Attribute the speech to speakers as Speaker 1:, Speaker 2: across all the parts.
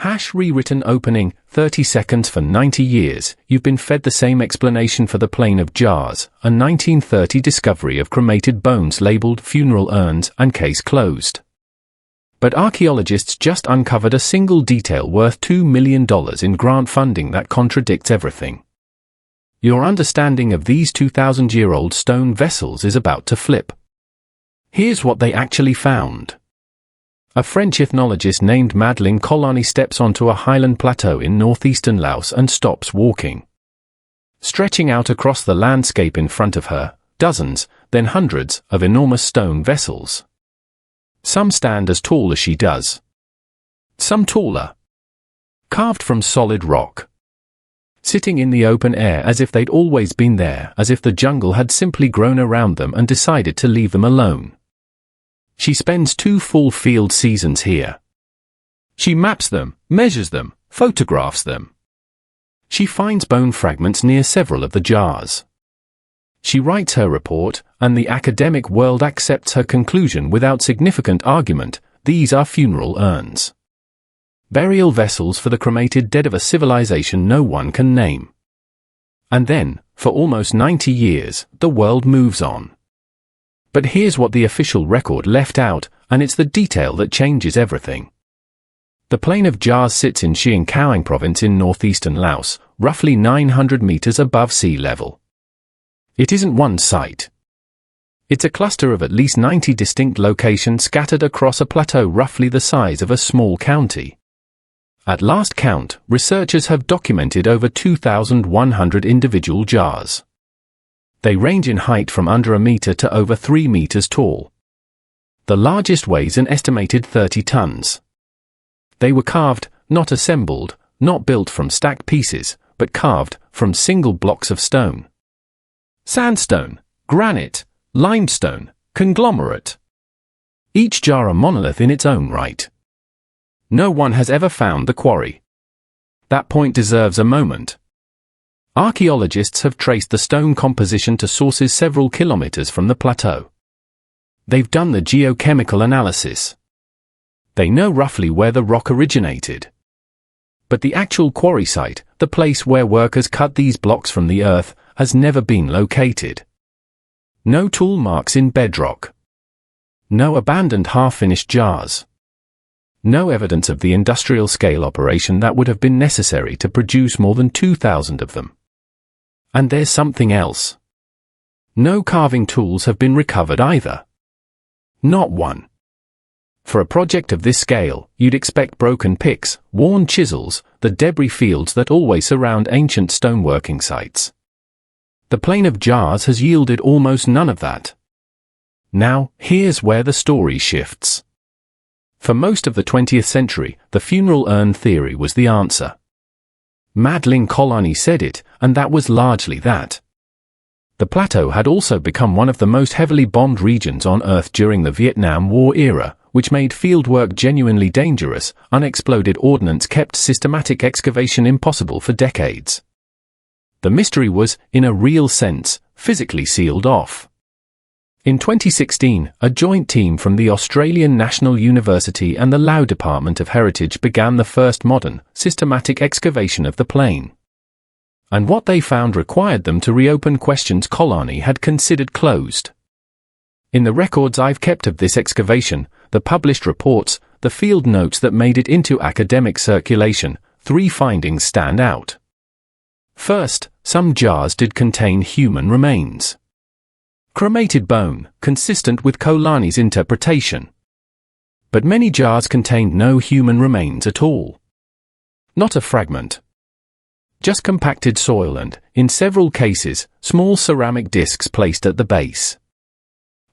Speaker 1: Rewritten opening, 30 seconds for 90 years, you've been fed the same explanation for the Plain of Jars, a 1930 discovery of cremated bones labeled funeral urns and case closed. But archaeologists just uncovered a single detail worth $2 million in grant funding that contradicts everything. Your understanding of these 2,000-year-old stone vessels is about to flip. Here's what they actually found. A French ethnologist named Madeleine Colani steps onto a highland plateau in northeastern Laos and stops walking. Stretching out across the landscape in front of her, dozens, then hundreds, of enormous stone vessels. Some stand as tall as she does. Some taller. Carved from solid rock. Sitting in the open air as if they'd always been there, as if the jungle had simply grown around them and decided to leave them alone. She spends 2 full field seasons here. She maps them, measures them, photographs them. She finds bone fragments near several of the jars. She writes her report, and the academic world accepts her conclusion without significant argument: these are funeral urns. Burial vessels for the cremated dead of a civilization no one can name. And then, for almost 90 years, the world moves on. But here's what the official record left out, and it's the detail that changes everything. The Plain of Jars sits in Chiang Khouang province in northeastern Laos, roughly 900 meters above sea level. It isn't one site. It's a cluster of at least 90 distinct locations scattered across a plateau roughly the size of a small county. At last count, researchers have documented over 2,100 individual jars. They range in height from under a meter to over 3 meters tall. The largest weighs an estimated 30 tons. They were carved, not assembled, not built from stacked pieces, but carved from single blocks of stone. Sandstone, granite, limestone, conglomerate. Each jar a monolith in its own right. No one has ever found the quarry. That point deserves a moment. Archaeologists have traced the stone composition to sources several kilometers from the plateau. They've done the geochemical analysis. They know roughly where the rock originated. But the actual quarry site, the place where workers cut these blocks from the earth, has never been located. No tool marks in bedrock. No abandoned half-finished jars. No evidence of the industrial-scale operation that would have been necessary to produce more than 2,000 of them. And there's something else. No carving tools have been recovered either. Not one. For a project of this scale, you'd expect broken picks, worn chisels, the debris fields that always surround ancient stoneworking sites. The Plain of Jars has yielded almost none of that. Now, here's where the story shifts. For most of the 20th century, the funeral urn theory was the answer. Madeleine Colani said it, and that was largely that. The plateau had also become one of the most heavily bombed regions on Earth during the Vietnam War era, which made fieldwork genuinely dangerous. Unexploded ordnance kept systematic excavation impossible for decades. The mystery was, in a real sense, physically sealed off. In 2016, a joint team from the Australian National University and the Laos Department of Heritage began the first modern, systematic excavation of the plain. And what they found required them to reopen questions Colani had considered closed. In the records I've kept of this excavation, the published reports, the field notes that made it into academic circulation, 3 findings stand out. First, some jars did contain human remains. Cremated bone, consistent with Colani's interpretation. But many jars contained no human remains at all. Not a fragment. Just compacted soil and, in several cases, small ceramic discs placed at the base.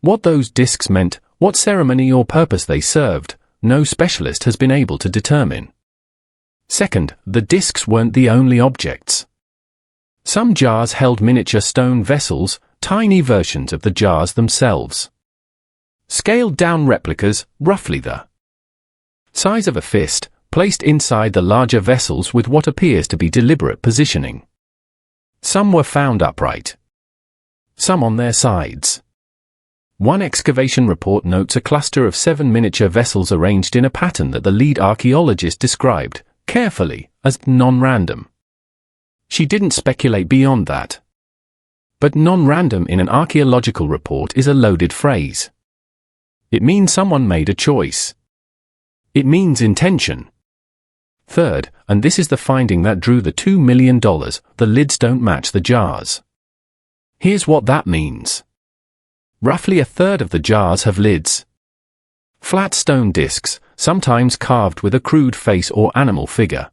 Speaker 1: What those discs meant, what ceremony or purpose they served, no specialist has been able to determine. Second, the discs weren't the only objects. Some jars held miniature stone vessels, tiny versions of the jars themselves. Scaled-down replicas, roughly the size of a fist, placed inside the larger vessels with what appears to be deliberate positioning. Some were found upright. Some on their sides. One excavation report notes a cluster of 7 miniature vessels arranged in a pattern that the lead archaeologist described, carefully, as non-random. She didn't speculate beyond that. But non-random in an archaeological report is a loaded phrase. It means someone made a choice. It means intention. Third, and this is the finding that drew the $2 million, the lids don't match the jars. Here's what that means. Roughly a third of the jars have lids. Flat stone discs, sometimes carved with a crude face or animal figure.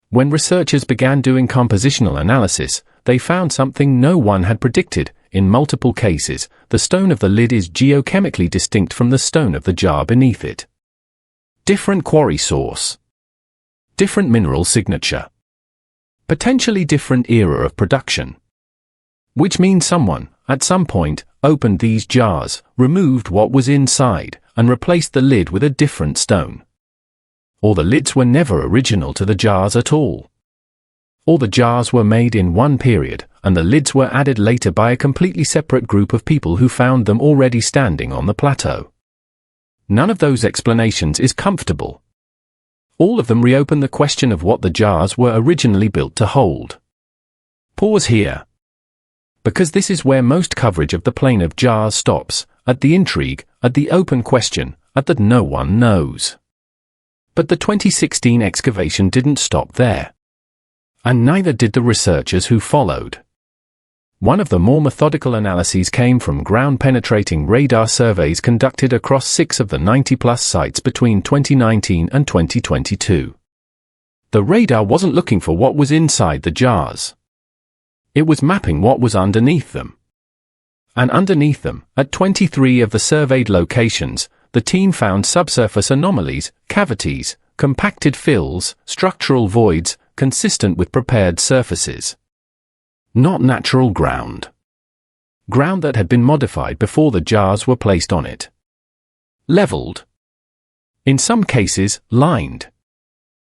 Speaker 1: When researchers began doing compositional analysis, they found something no one had predicted. In multiple cases, the stone of the lid is geochemically distinct from the stone of the jar beneath it. Different quarry source. Different mineral signature. Potentially different era of production. Which means someone, at some point, opened these jars, removed what was inside, and replaced the lid with a different stone. Or the lids were never original to the jars at all. Or the jars were made in one period, and the lids were added later by a completely separate group of people who found them already standing on the plateau. None of those explanations is comfortable. All of them reopen the question of what the jars were originally built to hold. Pause here. Because this is where most coverage of the plane of jars stops, at the intrigue, at the open question, at that no one knows. But the 2016 excavation didn't stop there. And neither did the researchers who followed. One of the more methodical analyses came from ground-penetrating radar surveys conducted across 6 of the 90-plus sites between 2019 and 2022. The radar wasn't looking for what was inside the jars. It was mapping what was underneath them. And underneath them, at 23 of the surveyed locations, the team found subsurface anomalies, cavities, compacted fills, structural voids, consistent with prepared surfaces. Not natural ground. Ground that had been modified before the jars were placed on it. Leveled. In some cases, lined.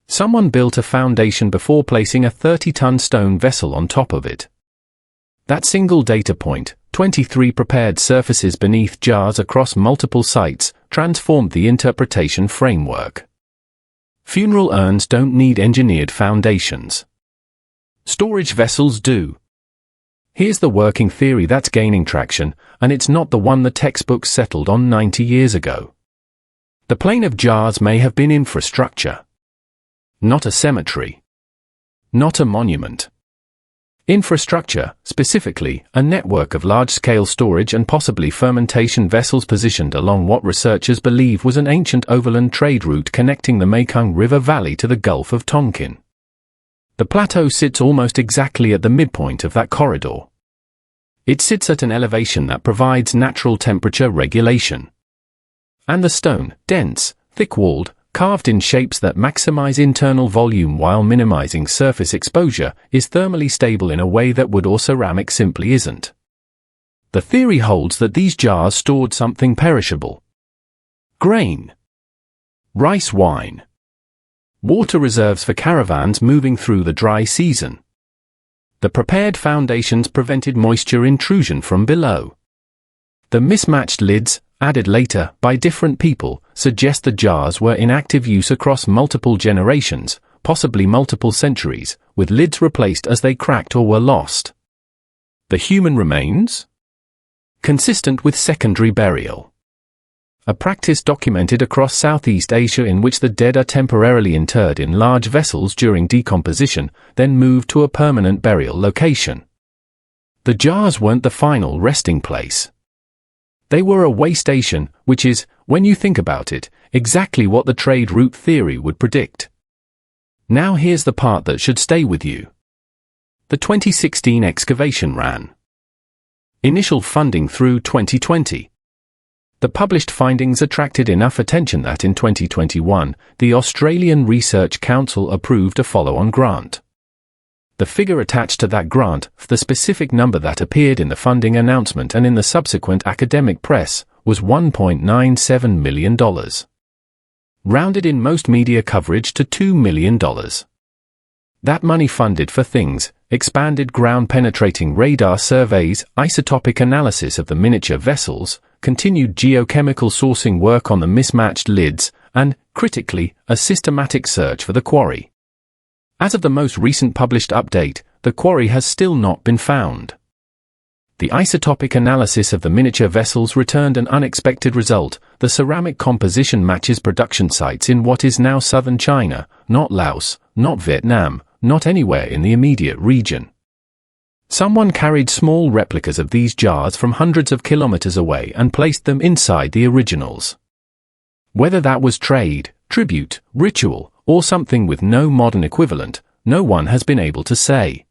Speaker 1: Someone built a foundation before placing a 30-ton stone vessel on top of it. That single data point, 23 prepared surfaces beneath jars across multiple sites, transformed the interpretation framework. Funeral urns don't need engineered foundations. Storage vessels do. Here's the working theory that's gaining traction, and it's not the one the textbooks settled on 90 years ago. The plane of jars may have been infrastructure. Not a cemetery. Not a monument. Infrastructure, specifically, a network of large-scale storage and possibly fermentation vessels positioned along what researchers believe was an ancient overland trade route connecting the Mekong River Valley to the Gulf of Tonkin. The plateau sits almost exactly at the midpoint of that corridor. It sits at an elevation that provides natural temperature regulation. And the stone, dense, thick-walled, carved in shapes that maximize internal volume while minimizing surface exposure, is thermally stable in a way that wood or ceramic simply isn't. The theory holds that these jars stored something perishable. Grain. Rice wine. Water reserves for caravans moving through the dry season. The prepared foundations prevented moisture intrusion from below. The mismatched lids, added later by different people, suggest the jars were in active use across multiple generations, possibly multiple centuries, with lids replaced as they cracked or were lost. The human remains? Consistent with secondary burial. A practice documented across Southeast Asia in which the dead are temporarily interred in large vessels during decomposition, then moved to a permanent burial location. The jars weren't the final resting place. They were a way station, which is, when you think about it, exactly what the trade route theory would predict. Now here's the part that should stay with you. The 2016 excavation ran. Initial funding through 2020. The published findings attracted enough attention that in 2021, the Australian Research Council approved a follow-on grant. The figure attached to that grant, the specific number that appeared in the funding announcement and in the subsequent academic press, was $1.97 million. Rounded in most media coverage to $2 million. That money funded for things: expanded ground-penetrating radar surveys, isotopic analysis of the miniature vessels, continued geochemical sourcing work on the mismatched lids, and, critically, a systematic search for the quarry. As of the most recent published update, the quarry has still not been found. The isotopic analysis of the miniature vessels returned an unexpected result. The ceramic composition matches production sites in what is now southern China, not Laos, not Vietnam, not anywhere in the immediate region. Someone carried small replicas of these jars from hundreds of kilometers away and placed them inside the originals. Whether that was trade, tribute, ritual, or something with no modern equivalent, no one has been able to say.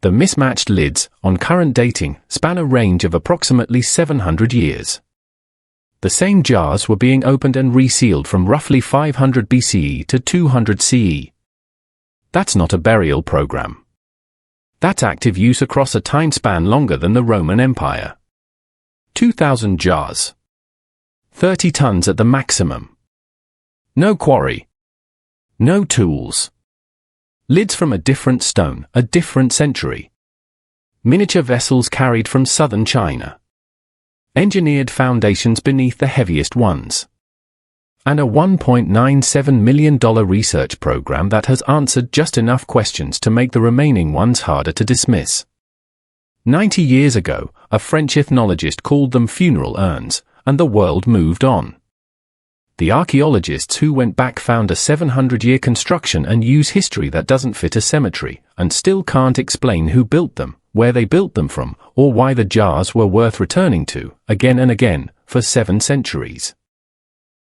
Speaker 1: The mismatched lids, on current dating, span a range of approximately 700 years. The same jars were being opened and resealed from roughly 500 BCE to 200 CE. That's not a burial program. That's active use across a time span longer than the Roman Empire. 2,000 jars. 30 tons at the maximum. No quarry. No tools. Lids from a different stone, a different century. Miniature vessels carried from southern China. Engineered foundations beneath the heaviest ones. And a $1.97 million research program that has answered just enough questions to make the remaining ones harder to dismiss. 90 years ago, a French ethnologist called them funeral urns, and the world moved on. The archaeologists who went back found a 700-year construction and use history that doesn't fit a cemetery, and still can't explain who built them, where they built them from, or why the jars were worth returning to, again and again, for 7 centuries.